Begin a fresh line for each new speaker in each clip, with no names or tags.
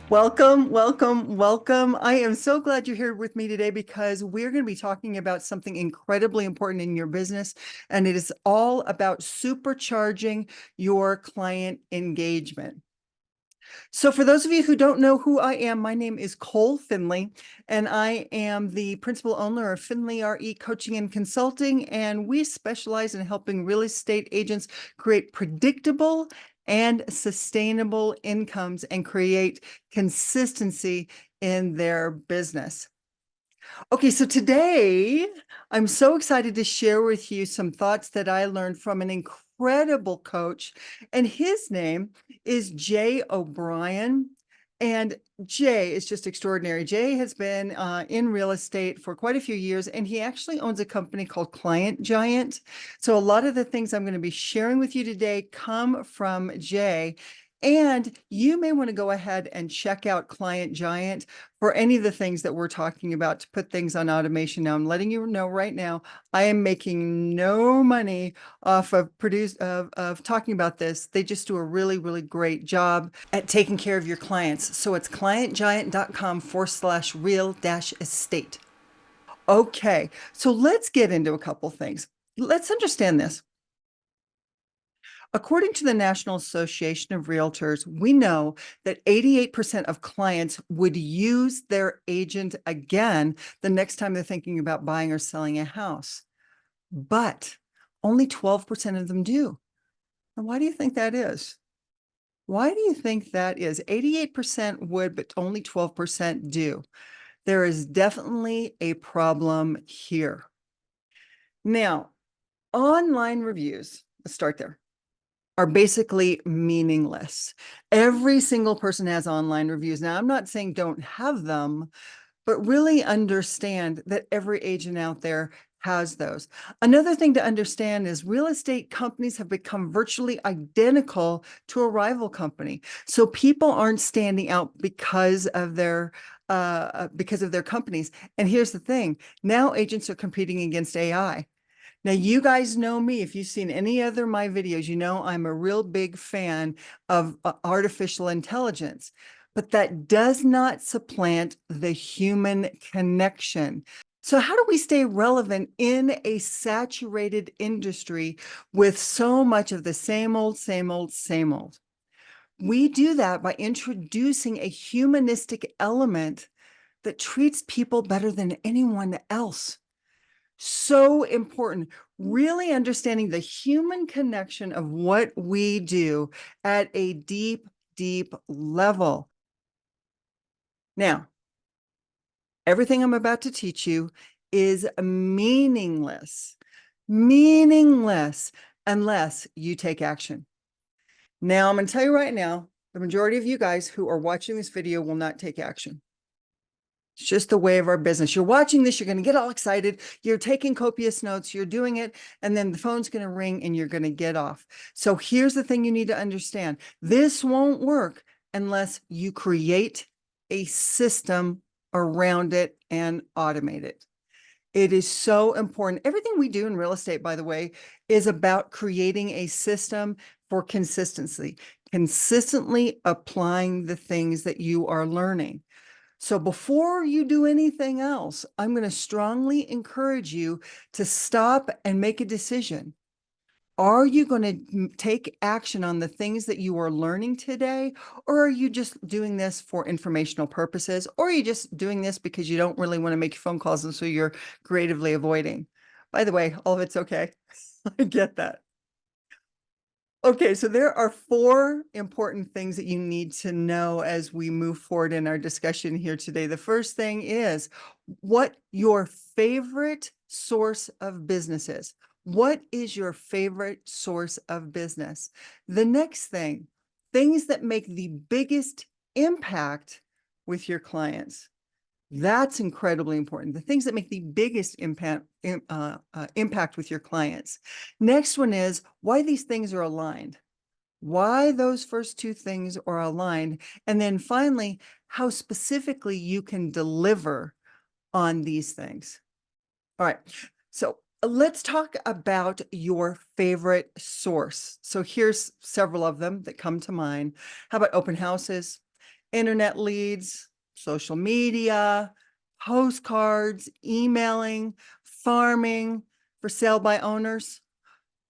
Welcome, welcome, welcome. I am so glad you're here with me today because we're going to be talking about something incredibly important in your business, and it is all about supercharging your client engagement. So for those of you who don't know who I am, my name is Kole Finley, and I am the principal owner of Finley-RE Coaching and Consulting, and we specialize in helping real estate agents create predictable and sustainable incomes and create consistency in their business. Okay, so today I'm so excited to share with you some thoughts that I learned from an incredible coach, and his name is Jay O'Brien. And Jay is just extraordinary. Jay has been in real estate for quite a few years, and he actually owns a company called Client Giant. So a lot of the things I'm going to be sharing with you today come from Jay. And you may want to go ahead and check out Client Giant for any of the things that we're talking about to put things on automation. Now, I'm letting you know right now, I am making no money off of talking about this. They just do a really, really great job at taking care of your clients. So it's clientgiant.com/real-estate. Okay, so let's get into a couple things. Let's understand this. According to the National Association of Realtors, we know that 88% of clients would use their agent again the next time they're thinking about buying or selling a house. But only 12% of them do. And why do you think that is? Why do you think that is? 88% would, but only 12% do. There is definitely a problem here. Now, online reviews, let's start there, are basically meaningless. Every single person has online reviews. Now, I'm not saying don't have them, but really understand that every agent out there has those. Another thing to understand is real estate companies have become virtually identical to a rival company. So people aren't standing out because of their companies. And here's the thing, now agents are competing against AI. Now, you guys know me. If you've seen any other of my videos, you know I'm a real big fan of artificial intelligence, but that does not supplant the human connection. So how do we stay relevant in a saturated industry with so much of the same old, same old, same old? We do that by introducing a humanistic element that treats people better than anyone else. So important, really understanding the human connection of what we do at a deep, deep level. Now, everything I'm about to teach you is meaningless, meaningless unless you take action. Now, I'm going to tell you right now, the majority of you guys who are watching this video will not take action. It's just the way of our business. You're watching this, you're going to get all excited. You're taking copious notes, you're doing it, and then the phone's going to ring and you're going to get off. So here's the thing you need to understand. This won't work unless you create a system around it and automate it. It is so important. Everything we do in real estate, by the way, is about creating a system for consistency, consistently applying the things that you are learning. So before you do anything else, I'm going to strongly encourage you to stop and make a decision. Are you going to take action on the things that you are learning today? Or are you just doing this for informational purposes? Or are you just doing this because you don't really want to make your phone calls and so you're creatively avoiding? By the way, all of it's okay. I get that. Okay, so there are 4 important things that you need to know as we move forward in our discussion here today. The first thing is what your favorite source of business is. What is your favorite source of business? The next thing, things that make the biggest impact with your clients. That's incredibly important. The things that make the biggest impact with your clients. Next one is why these things are aligned. Why those first 2 things are aligned. And then finally, how specifically you can deliver on these things. All right. So let's talk about your favorite source. So here's several of them that come to mind. How about open houses, internet leads, social media, postcards, emailing, farming, for sale by owners.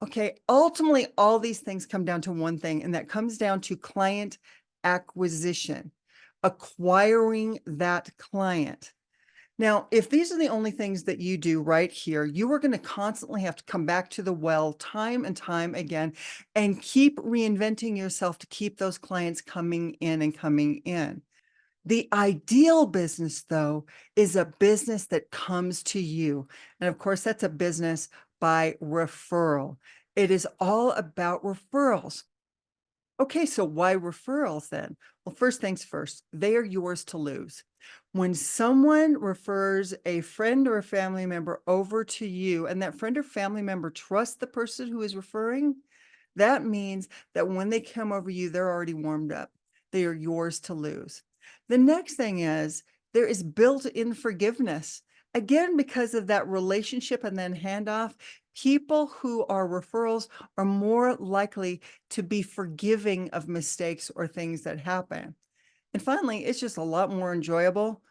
Okay, ultimately, all these things come down to one thing, and that comes down to client acquisition, acquiring that client. Now, if these are the only things that you do right here, you are going to constantly have to come back to the well time and time again and keep reinventing yourself to keep those clients coming in and coming in. The ideal business, though, is a business that comes to you. And of course, that's a business by referral. It is all about referrals. Okay, so why referrals then? Well, first things first, they are yours to lose. When someone refers a friend or a family member over to you, and that friend or family member trusts the person who is referring, that means that when they come over you, they're already warmed up. They are yours to lose. The next thing is there is built-in forgiveness. Again, because of that relationship and then handoff, people who are referrals are more likely to be forgiving of mistakes or things that happen. And finally, it's just a lot more enjoyable.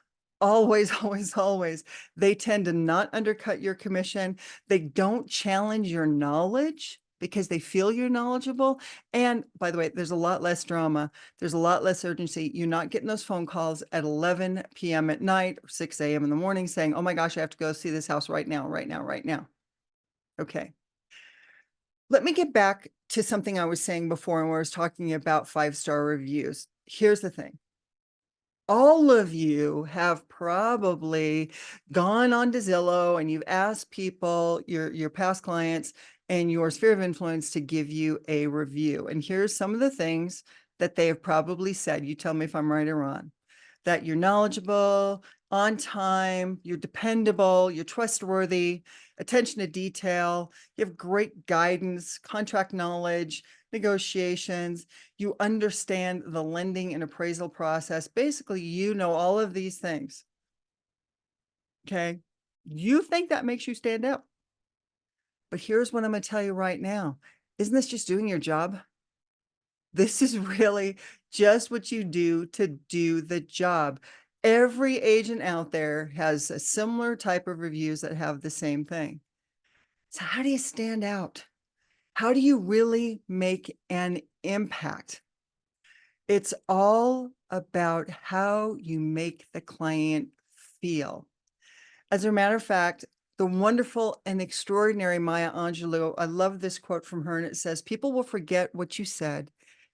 Always, always, always. They tend to not undercut your commission. They don't challenge your knowledge because they feel you're knowledgeable. And by the way, there's a lot less drama. There's a lot less urgency. You're not getting those phone calls at 11 p.m. at night or 6 a.m. in the morning saying, oh my gosh, I have to go see this house right now, right now, right now. Okay. Let me get back to something I was saying before when I was talking about 5-star reviews. Here's the thing. All of you have probably gone on to Zillow and you've asked people, your past clients and your sphere of influence to give you a review. And here's some of the things that they have probably said. You tell me if I'm right or wrong. That you're knowledgeable, on time, you're dependable, you're trustworthy, attention to detail, you have great guidance, contract knowledge, negotiations, you understand the lending and appraisal process. Basically, you know all of these things. Okay. You think that makes you stand out. But here's what I'm going to tell you right now. Isn't this just doing your job? This is really just what you do to do the job. Every agent out there has a similar type of reviews that have the same thing. So how do you stand out? How do you really make an impact? It's all about how you make the client feel. As a matter of fact, the wonderful and extraordinary Maya Angelou, I love this quote from her, and it says, people will forget what you said.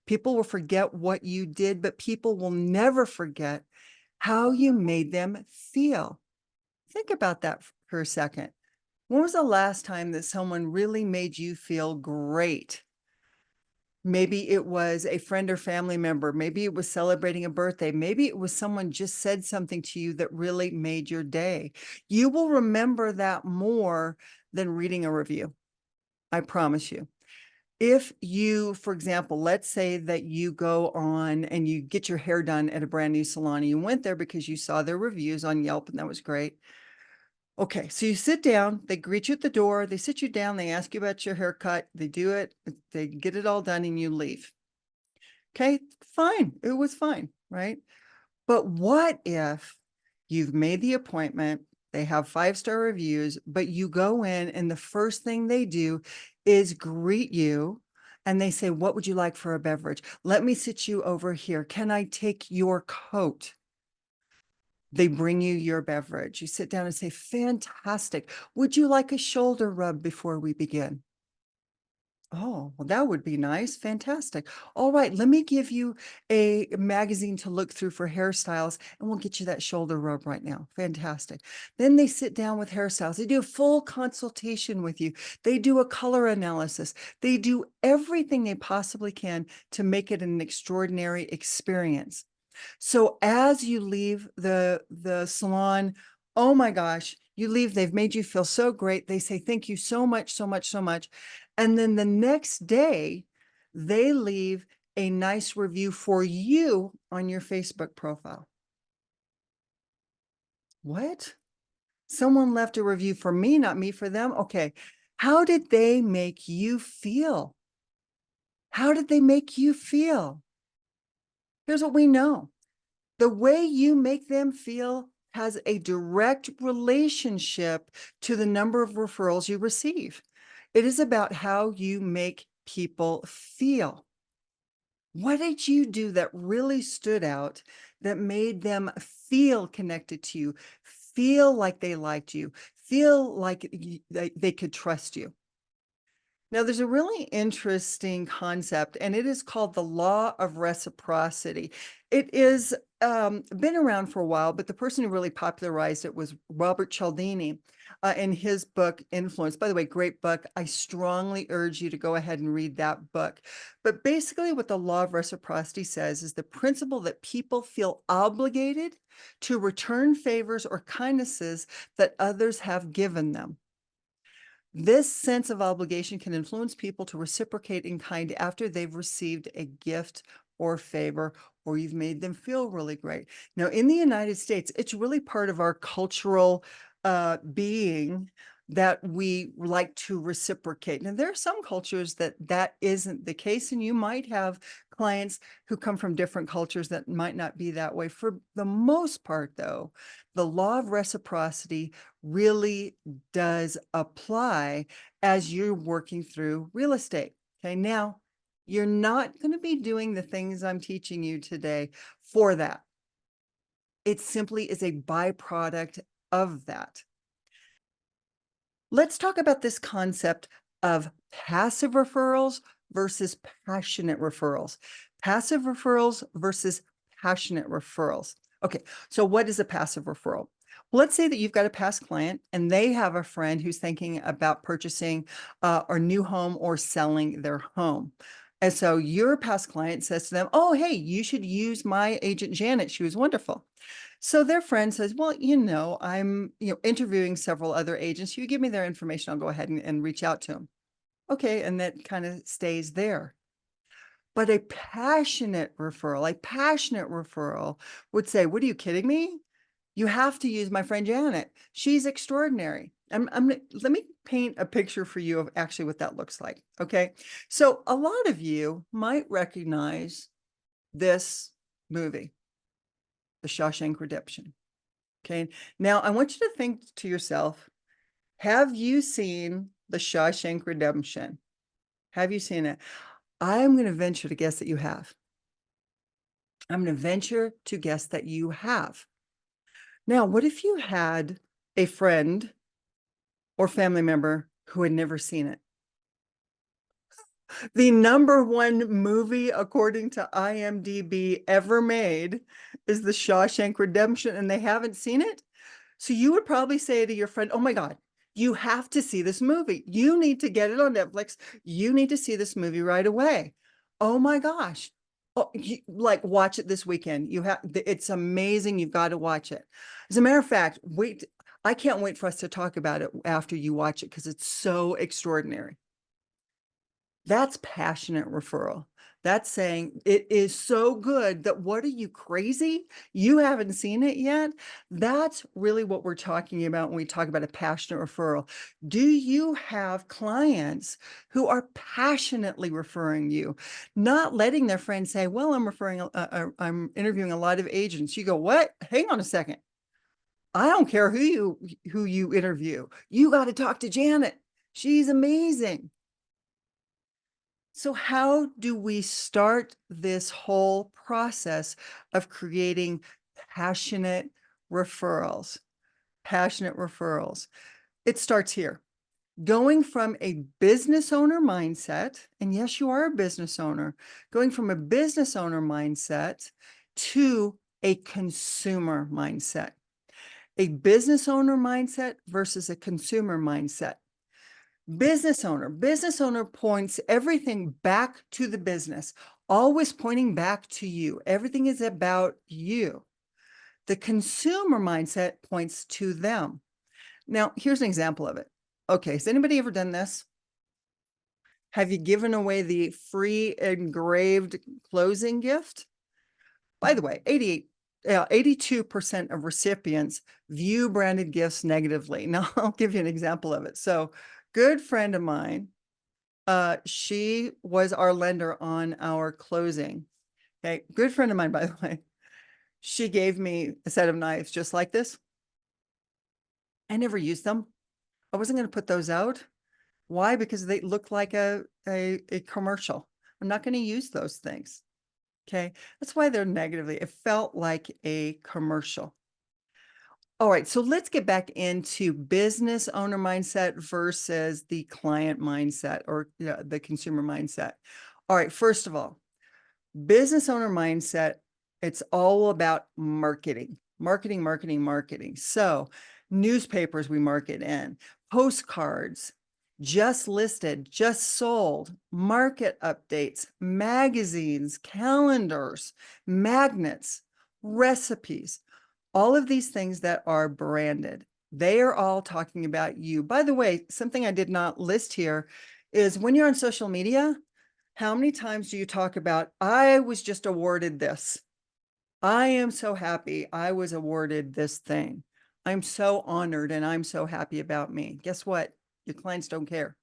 People will forget what you did, but people will never forget how you made them feel. Think about that for a second. When was the last time that someone really made you feel great? Maybe it was a friend or family member. Maybe it was celebrating a birthday. Maybe it was someone just said something to you that really made your day. You will remember that more than reading a review. I promise you. If you, for example, let's say that you go on and you get your hair done at a brand new salon and you went there because you saw their reviews on Yelp and that was great. Okay, so you sit down, they greet you at the door, they sit you down, they ask you about your haircut, they do it, they get it all done and you leave. Okay, fine, it was fine, right? But what if you've made the appointment, they have 5-star reviews, but you go in and the first thing they do is greet you and they say, what would you like for a beverage? Let me sit you over here. Can I take your coat? They bring you your beverage. You sit down and say, fantastic. Would you like a shoulder rub before we begin? Oh, well, that would be nice. Fantastic. All right, let me give you a magazine to look through for hairstyles, and we'll get you that shoulder rub right now. Fantastic. Then they sit down with hairstyles. They do a full consultation with you. They do a color analysis. They do everything they possibly can to make it an extraordinary experience. So as you leave the salon, oh my gosh, you leave, they've made you feel so great. They say, thank you so much, so much, so much. And then the next day, they leave a nice review for you on your Facebook profile. What? Someone left a review for me, not me for them? Okay. How did they make you feel? How did they make you feel? Here's what we know. The way you make them feel has a direct relationship to the number of referrals you receive. It is about how you make people feel. What did you do that really stood out that made them feel connected to you, feel like they liked you, feel like they could trust you? Now, there's a really interesting concept, and it is called the law of reciprocity. It is been around for a while, but the person who really popularized it was Robert Cialdini in his book Influence. By the way, great book. I strongly urge you to go ahead and read that book. But basically, what the law of reciprocity says is the principle that people feel obligated to return favors or kindnesses that others have given them. This sense of obligation can influence people to reciprocate in kind after they've received a gift or favor, or you've made them feel really great. Now, in the United States, it's really part of our cultural being that we like to reciprocate. Now, there are some cultures that that isn't the case, and you might have clients who come from different cultures that might not be that way. For the most part, though, the law of reciprocity really does apply as you're working through real estate. Okay, now you're not going to be doing the things I'm teaching you today for that. It simply is a byproduct of that. Let's talk about this concept of passive referrals versus passionate referrals. Passive referrals versus passionate referrals. Okay, so what is a passive referral? Let's say that you've got a past client and they have a friend who's thinking about purchasing a new home or selling their home. And so your past client says to them, oh, hey, you should use my agent Janet. She was wonderful. So their friend says, well, I'm, interviewing several other agents. You give me their information. I'll go ahead and reach out to them. Okay. And that kind of stays there. But a passionate referral would say, what are you kidding me? You have to use my friend Janet. She's extraordinary. Let me paint a picture for you of actually what that looks like. Okay. So a lot of you might recognize this movie, The Shawshank Redemption. Okay. Now I want you to think to yourself, have you seen The Shawshank Redemption? Have you seen it? I'm going to venture to guess that you have. I'm going to venture to guess that you have. Now, what if you had a friend or family member who had never seen it? The number one movie, according to IMDb, ever made is The Shawshank Redemption, and they haven't seen it. So you would probably say to your friend, oh my God, you have to see this movie. You need to get it on Netflix. You need to see this movie right away. Oh my gosh. Oh, watch it this weekend. It's amazing. You've got to watch it. As a matter of fact, I can't wait for us to talk about it after you watch it because it's so extraordinary. That's passionate referral. That's saying it is so good that what are you crazy? You haven't seen it yet? That's really what we're talking about when we talk about a passionate referral. Do you have clients who are passionately referring you, not letting their friends say, well, I'm interviewing a lot of agents. You go, what? Hang on a second. I don't care who you interview. You got to talk to Janet. She's amazing. So how do we start this whole process of creating passionate referrals? Passionate referrals. It starts here. Going from a business owner mindset, and yes, you are a business owner, going from a business owner mindset to a consumer mindset. A business owner mindset versus a consumer mindset. Business owner points everything back to the business, always pointing back to you. Everything is about you. The consumer mindset points to them. Now, here's an example of it. Okay, has anybody ever done this? Have you given away the free engraved closing gift? By the way, 82% of recipients view branded gifts negatively. Now, I'll give you an example of it. So, good friend of mine, she was our lender on our closing. Okay, good friend of mine, by the way. She gave me a set of knives just like this. I never used them. I wasn't going to put those out. Why? Because they look like a commercial. I'm not going to use those things. Okay. That's why they're negatively. It felt like a commercial. All right. So let's get back into business owner mindset versus the client mindset or the consumer mindset. All right. First of all, business owner mindset, it's all about marketing, marketing, marketing, marketing. So newspapers we market in, postcards, just listed, just sold, market updates, magazines, calendars, magnets, recipes, all of these things that are branded. They are all talking about you. By the way, something I did not list here is when you're on social media, how many times do you talk about, I was just awarded this. I am so happy I was awarded this thing. I'm so honored and I'm so happy about me. Guess what? Your clients don't care.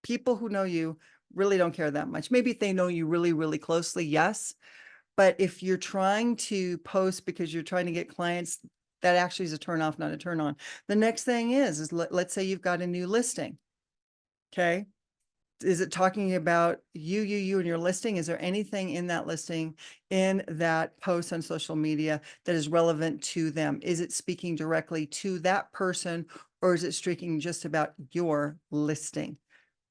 People who know you really don't care that much. Maybe if they know you really, really closely, yes. But if you're trying to post because you're trying to get clients, that actually is a turn off, not a turn on. The next thing is let's say you've got a new listing. Okay. Is it talking about you and your listing? Is there anything in that listing, in that post on social media that is relevant to them? Is it speaking directly to that person, or is it speaking just about your listing?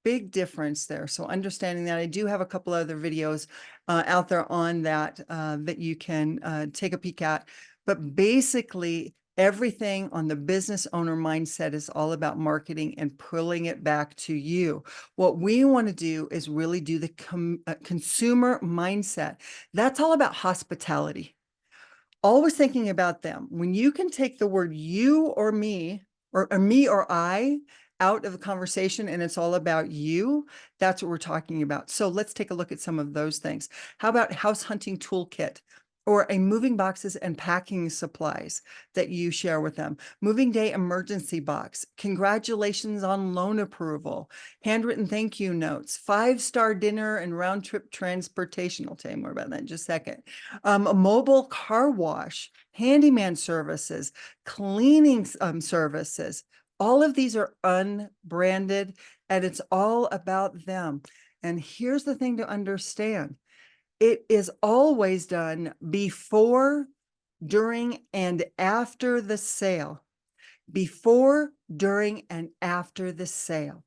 Big difference there. So understanding that, I do have a couple other videos out there on that that you can take a peek at. But basically, everything on the business owner mindset is all about marketing and pulling it back to you. What we want to do is really do the consumer mindset. That's all about hospitality. Always thinking about them. When you can take the word you or me or me or I out of the conversation and it's all about you, that's what we're talking about. So let's take a look at some of those things. How about house hunting toolkit? Or a moving boxes and packing supplies that you share with them. Moving day emergency box. Congratulations on loan approval. Handwritten thank you notes. 5-star dinner and round trip transportation. I'll tell you more about that in just a second. A mobile car wash, handyman services, cleaning services. All of these are unbranded and it's all about them. And here's the thing to understand. It is always done before, during, and after the sale. Before, during, and after the sale.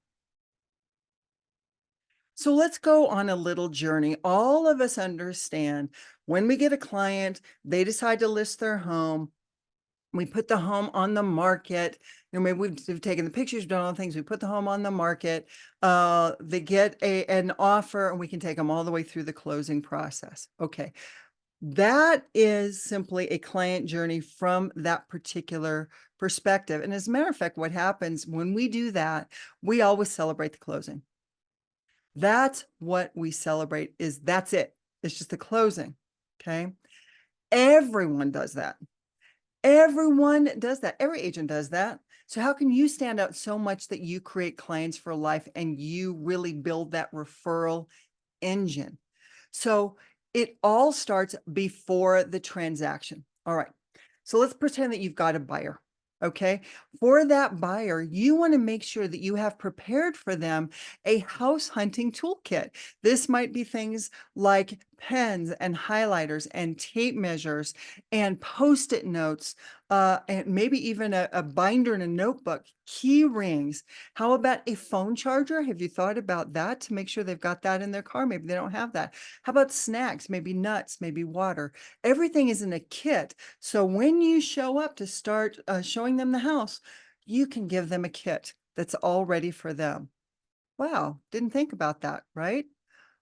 So let's go on a little journey. All of us understand when we get a client, they decide to list their home. We put the home on the market. Maybe we've taken the pictures, done all the things. We put the home on the market. They get an offer and we can take them all the way through the closing process. Okay. That is simply a client journey from that particular perspective. And as a matter of fact, what happens when we do that, we always celebrate the closing. That's what we celebrate that's it. It's just the closing. Okay. Everyone does that. Everyone does that. Every agent does that. So how can you stand out so much that you create clients for life and you really build that referral engine? So it all starts before the transaction. All right. So let's pretend that you've got a buyer. Okay. For that buyer, you want to make sure that you have prepared for them a house hunting toolkit. This might be things like pens and highlighters and tape measures and post-it notes, and maybe even a binder and a notebook, key rings. How about a phone charger? Have you thought about that to make sure they've got that in their car? Maybe they don't have that. How about snacks? Maybe nuts, maybe water. Everything is in a kit. So when you show up to start showing them the house, you can give them a kit that's all ready for them. Wow, didn't think about that, right?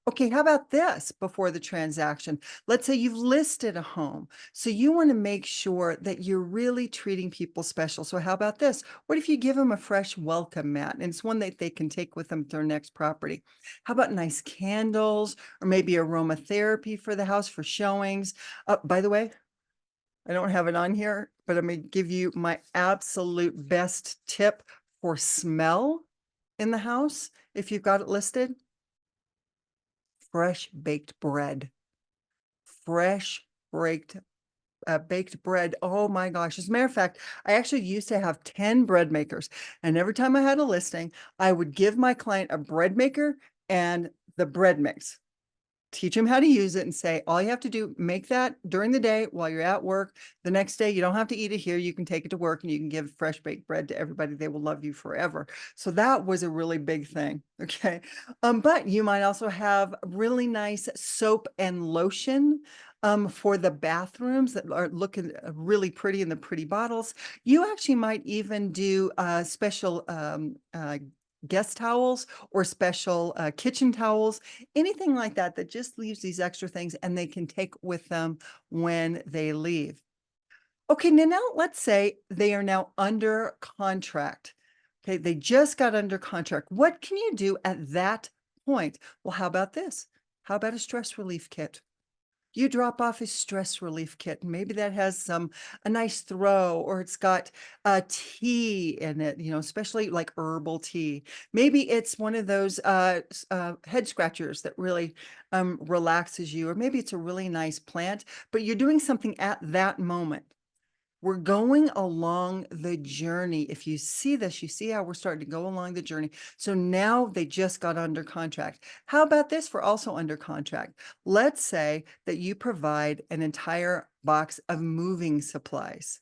Okay, how about this before the transaction? Let's say you've listed a home. So you want to make sure that you're really treating people special. So how about this? What if you give them a fresh welcome mat and it's one that they can take with them to their next property? How about nice candles or maybe aromatherapy for the house for showings? By the way, I don't have it on here, but I'm going to give you my absolute best tip for smell in the house if you've got it listed. Fresh baked bread. Fresh baked baked bread. Oh my gosh. As a matter of fact, I actually used to have 10 bread makers. And every time I had a listing, I would give my client a bread maker and the bread mix. Teach them how to use it and say, all you have to do, make that during the day while you're at work. The next day, you don't have to eat it here. You can take it to work and you can give fresh baked bread to everybody. They will love you forever. So that was a really big thing. Okay. But you might also have really nice soap and lotion for the bathrooms that are looking really pretty in the pretty bottles. You actually might even do special guest towels or special kitchen towels, anything like that, that just leaves these extra things and they can take with them when they leave. Okay, now let's say they are now under contract. Okay, they just got under contract. What can you do at that point? Well, how about this? How about a stress relief kit? You drop off a stress relief kit. Maybe that has a nice throw, or it's got tea in it, especially like herbal tea. Maybe it's one of those head scratchers that really relaxes you, or maybe it's a really nice plant, but you're doing something at that moment. We're going along the journey. If you see this, you see how we're starting to go along the journey. So now they just got under contract. How about this for also under contract? Let's say that you provide an entire box of moving supplies.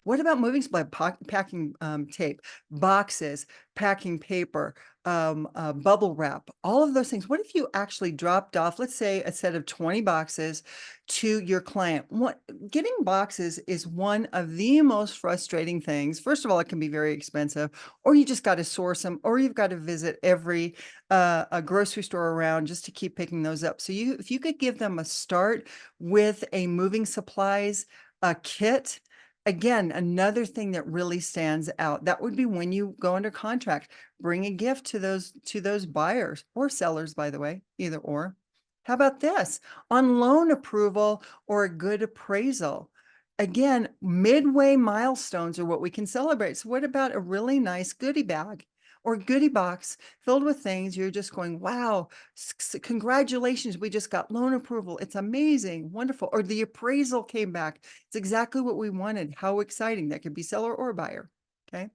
What about moving supply, packing tape, boxes, packing paper, bubble wrap, all of those things? What if you actually dropped off, let's say, a set of 20 boxes to your client? Getting boxes is one of the most frustrating things. First of all, it can be very expensive, or you just got to source them, or you've got to visit every a grocery store around just to keep picking those up. So if you could give them a start with a moving supplies kit. Again, another thing that really stands out, that would be when you go under contract, bring a gift to those buyers or sellers, by the way, either or. How about this? On loan approval or a good appraisal. Again, midway milestones are what we can celebrate. So what about a really nice goodie bag or goodie box filled with things you're just going, wow, congratulations, we just got loan approval. It's amazing, wonderful. Or the appraisal came back. It's exactly what we wanted. How exciting. That could be seller or buyer. Okay.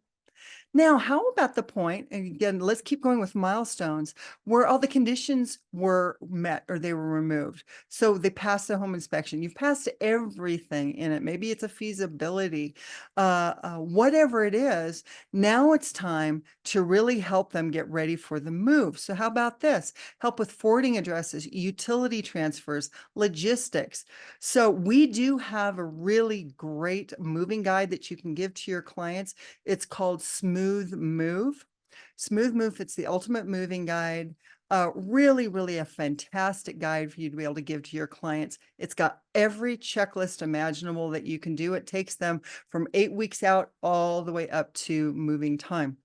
Now, how about the point, and again, let's keep going with milestones, where all the conditions were met or they were removed. So they passed the home inspection. You've passed everything in it. Maybe it's a feasibility, whatever it is. Now it's time to really help them get ready for the move. So how about this? Help with forwarding addresses, utility transfers, logistics. So we do have a really great moving guide that you can give to your clients. It's called Smooth Move. Smooth Move, it's the ultimate moving guide. Really, really a fantastic guide for you to be able to give to your clients. It's got every checklist imaginable that you can do. It takes them from 8 weeks out all the way up to moving time.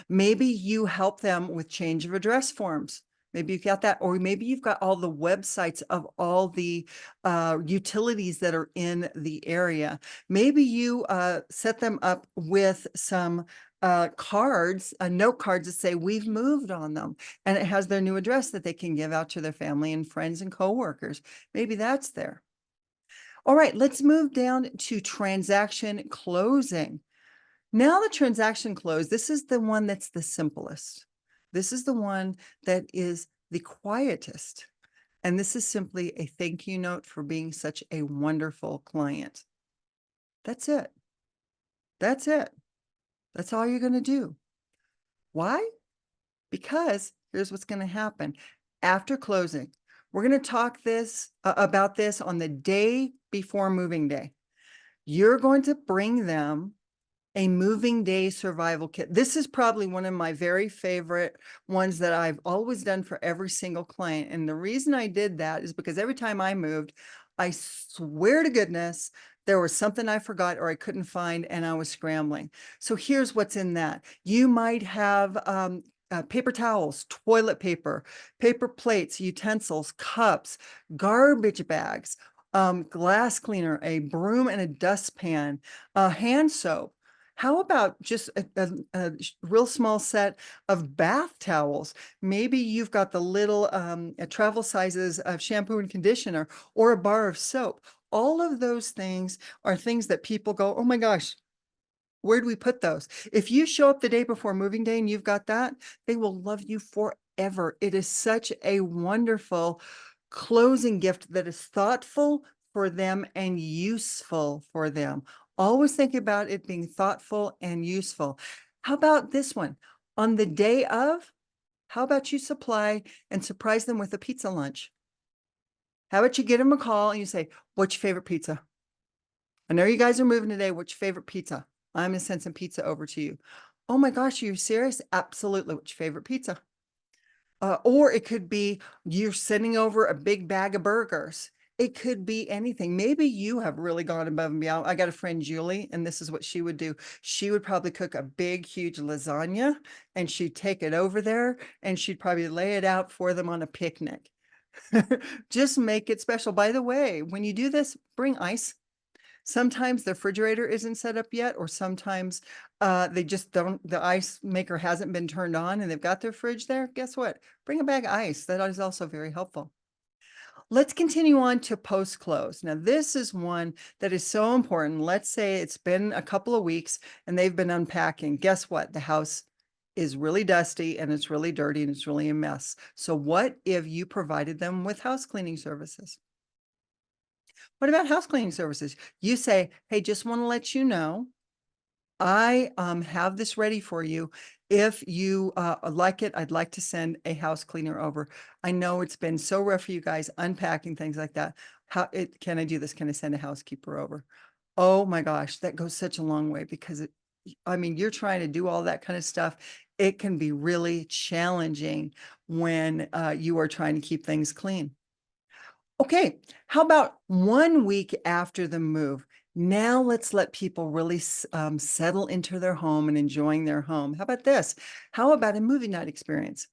Maybe you help them with change of address forms. Maybe you've got that, or maybe you've got all the websites of all the utilities that are in the area. Maybe you set them up with some cards, note cards that say we've moved on them, and it has their new address that they can give out to their family and friends and coworkers. Maybe that's there. All right, let's move down to transaction closing. Now the transaction close, this is the one that's the simplest. This is the one that is the quietest. And this is simply a thank you note for being such a wonderful client. That's it. That's it. That's all you're going to do. Why? Because here's what's going to happen. After closing, we're going to talk about this on the day before moving day. You're going to bring them a moving day survival kit. This is probably one of my very favorite ones that I've always done for every single client. And the reason I did that is because every time I moved, I swear to goodness, there was something I forgot or I couldn't find and I was scrambling. So here's what's in that. You might have paper towels, toilet paper, paper plates, utensils, cups, garbage bags, glass cleaner, a broom and a dustpan, hand soap, How about just real small set of bath towels? Maybe you've got the little travel sizes of shampoo and conditioner or a bar of soap. All of those things are things that people go, oh my gosh, where'd we put those? If you show up the day before moving day and you've got that, they will love you forever. It is such a wonderful closing gift that is thoughtful for them and useful for them. Always think about it being thoughtful and useful. How about this one? On the day of, how about you supply and surprise them with a pizza lunch? How about you get them a call and you say, what's your favorite pizza? I know you guys are moving today. What's your favorite pizza? I'm gonna send some pizza over to you. Oh my gosh, are you serious? Absolutely. What's your favorite pizza? Or it could be you're sending over a big bag of burgers. It could be anything. Maybe you have really gone above and beyond. I got a friend, Julie, and this is what she would do. She would probably cook a big, huge lasagna and she'd take it over there and she'd probably lay it out for them on a picnic. Just make it special. By the way, when you do this, bring ice. Sometimes the refrigerator isn't set up yet, or sometimes they just don't, the ice maker hasn't been turned on and they've got their fridge there. Guess what? Bring a bag of ice. That is also very helpful. Let's continue on to post-close. Now, this is one that is so important. Let's say it's been a couple of weeks and they've been unpacking. Guess what? The house is really dusty and it's really dirty and it's really a mess. So what if you provided them with house cleaning services? What about house cleaning services? You say, hey, just want to let you know, I have this ready for you. If you like it, I'd like to send a house cleaner over. I know it's been so rough for you guys unpacking things like that. Can I do this? Can I send a housekeeper over? Oh my gosh, that goes such a long way because I mean, you're trying to do all that kind of stuff. It can be really challenging when you are trying to keep things clean. Okay, how about 1 week after the move? Now let's let people really settle into their home and enjoying their home. How about this? How about a movie night experience?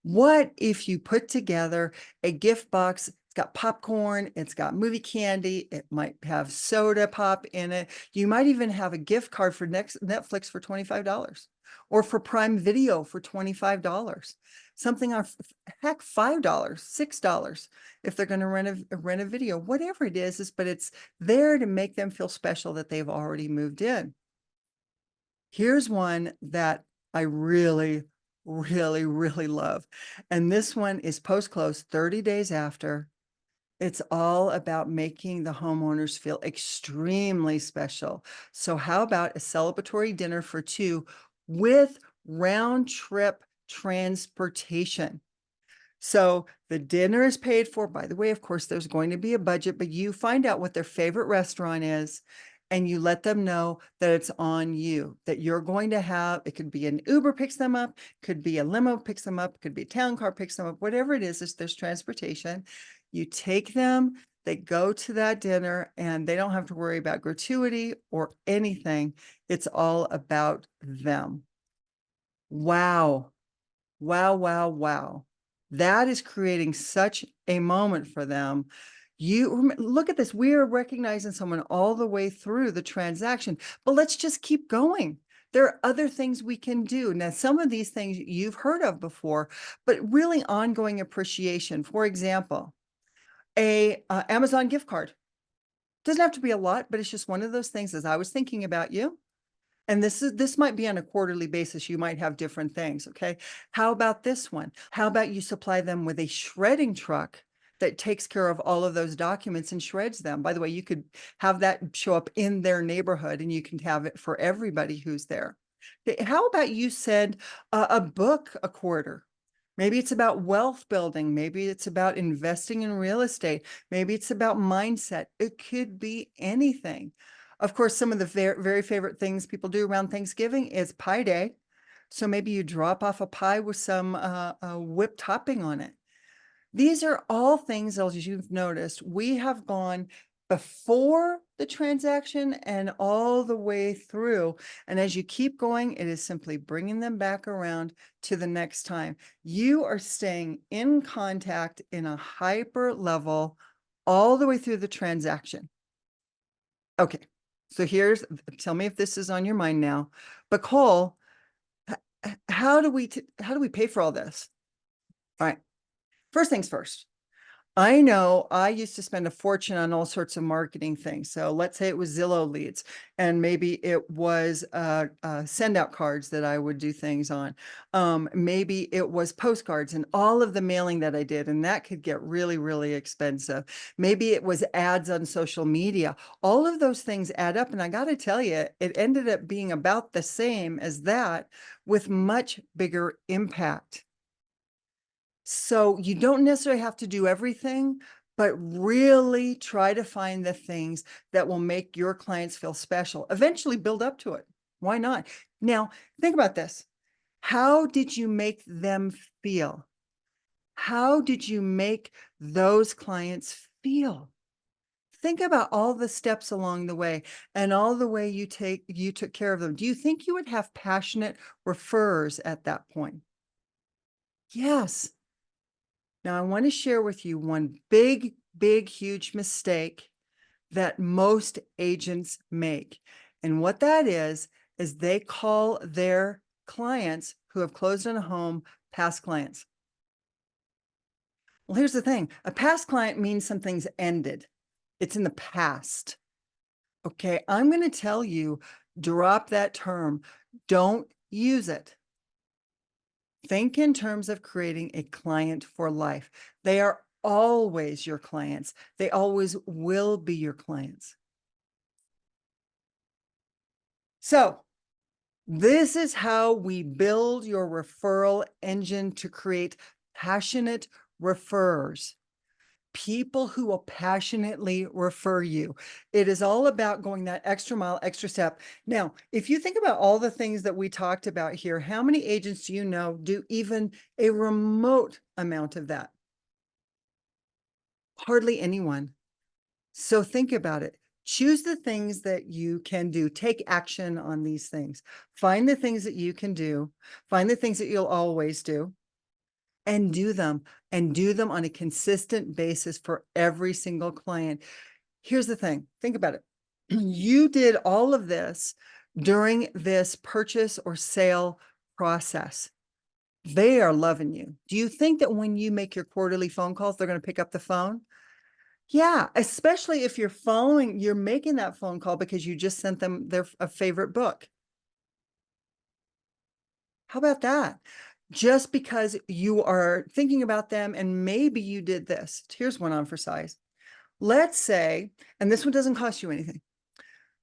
What if you put together a gift box? It's got popcorn, it's got movie candy, it might have soda pop in it. You might even have a gift card for Netflix for $25 or for Prime Video for $25. Something on, heck, $5, $6 if they're going to rent a video, whatever it is, but it's there to make them feel special that they've already moved in. Here's one that I really, really love. And this one is post-close 30 days after. It's all about making the homeowners feel extremely special. So how about a celebratory dinner for two with round trip transportation? So the dinner is paid for. By the way, of course, there's going to be a budget, but you find out what their favorite restaurant is and you let them know that it's on you, that you're going to have, it could be an Uber picks them up, could be a limo picks them up, could be a town car picks them up, whatever it is, there's transportation. You take them, they go to that dinner and they don't have to worry about gratuity or anything. It's all about them. Wow. Wow, wow, wow. That is creating such a moment for them. You look at this. We are recognizing someone all the way through the transaction, but let's just keep going. There are other things we can do. Now, some of these things you've heard of before, but really ongoing appreciation. For example, a Amazon gift card. Doesn't have to be a lot, but it's just one of those things as I was thinking about you. And this might be on a quarterly basis. You might have different things. Okay. How about this one? How about you supply them with a shredding truck that takes care of all of those documents and shreds them? By the way, you could have that show up in their neighborhood and you can have it for everybody who's there. Okay, how about you send a book a quarter? Maybe it's about wealth building. Maybe it's about investing in real estate. Maybe it's about mindset. It could be anything. Of course, some of the very favorite things people do around Thanksgiving is Pie Day. So maybe you drop off a pie with some whipped topping on it. These are all things, as you've noticed, we have gone before the transaction and all the way through. And as you keep going, it is simply bringing them back around to the next time. You are staying in contact in a hyper level all the way through the transaction. Okay. So tell me if this is on your mind now, but Kole, how do we pay for all this? All right. First things first. I know I used to spend a fortune on all sorts of marketing things. So let's say it was Zillow leads, and maybe it was send out cards that I would do things on. Maybe it was postcards and all of the mailing that I did, and that could get really, really expensive. Maybe it was ads on social media. All of those things add up. And I got to tell you, it ended up being about the same as that with much bigger impact. So you don't necessarily have to do everything, but really try to find the things that will make your clients feel special. Eventually build up to it. Why not? Now, think about this. How did you make them feel? How did you make those clients feel? Think about all the steps along the way and all the way you took care of them. Do you think you would have passionate referrers at that point? Yes. Now, I want to share with you one big, big, huge mistake that most agents make. And what that is they call their clients who have closed on a home past clients. Well, here's the thing. A past client means something's ended. It's in the past. Okay, I'm going to tell you, drop that term. Don't use it. Think in terms of creating a client for life. They are always your clients. They always will be your clients. So this is how we build your referral engine to create passionate referrers. People who will passionately refer you. It is all about going that extra mile, extra step. Now, if you think about all the things that we talked about here, how many agents do you know do even a remote amount of that? Hardly anyone. So think about it. Choose the things that you can do. Take action on these things. Find the things that you can do. Find the things that you'll always do. And do them on a consistent basis for every single client. Here's the thing. Think about it. You did all of this during this purchase or sale process. They are loving you. Do you think that when you make your quarterly phone calls, they're going to pick up the phone? Yeah, especially if you're making that phone call because you just sent them a favorite book. How about that? Just because you are thinking about them and maybe you did this. Here's one on for size. Let's say, and this one doesn't cost you anything.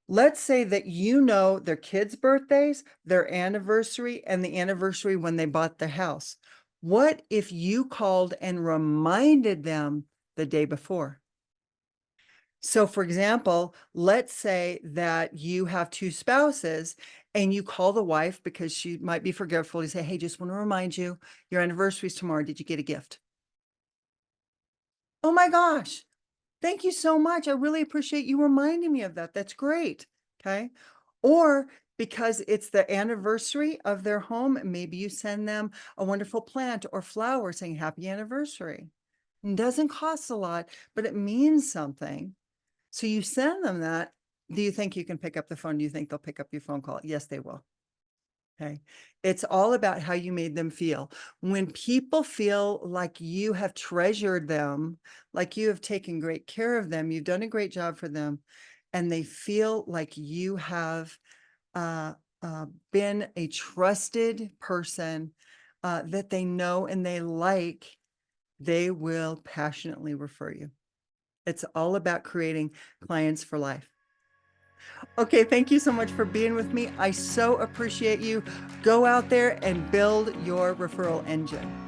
Let's say that you know their kids' birthdays, their anniversary, and the anniversary when they bought the house. What if you called and reminded them the day before? So for example, let's say that you have two spouses and you call the wife because she might be forgetful. You say, hey, just want to remind you, your anniversary is tomorrow. Did you get a gift? Oh my gosh. Thank you so much. I really appreciate you reminding me of that. That's great. Okay. Or because it's the anniversary of their home, maybe you send them a wonderful plant or flower saying happy anniversary. It doesn't cost a lot, but it means something. So you send them that. Do you think you can pick up the phone? Do you think they'll pick up your phone call? Yes, they will. Okay. It's all about how you made them feel. When people feel like you have treasured them, like you have taken great care of them, you've done a great job for them, and they feel like you have been a trusted person that they know and they like, they will passionately refer you. It's all about creating clients for life. Okay, thank you so much for being with me. I so appreciate you. Go out there and build your referral engine.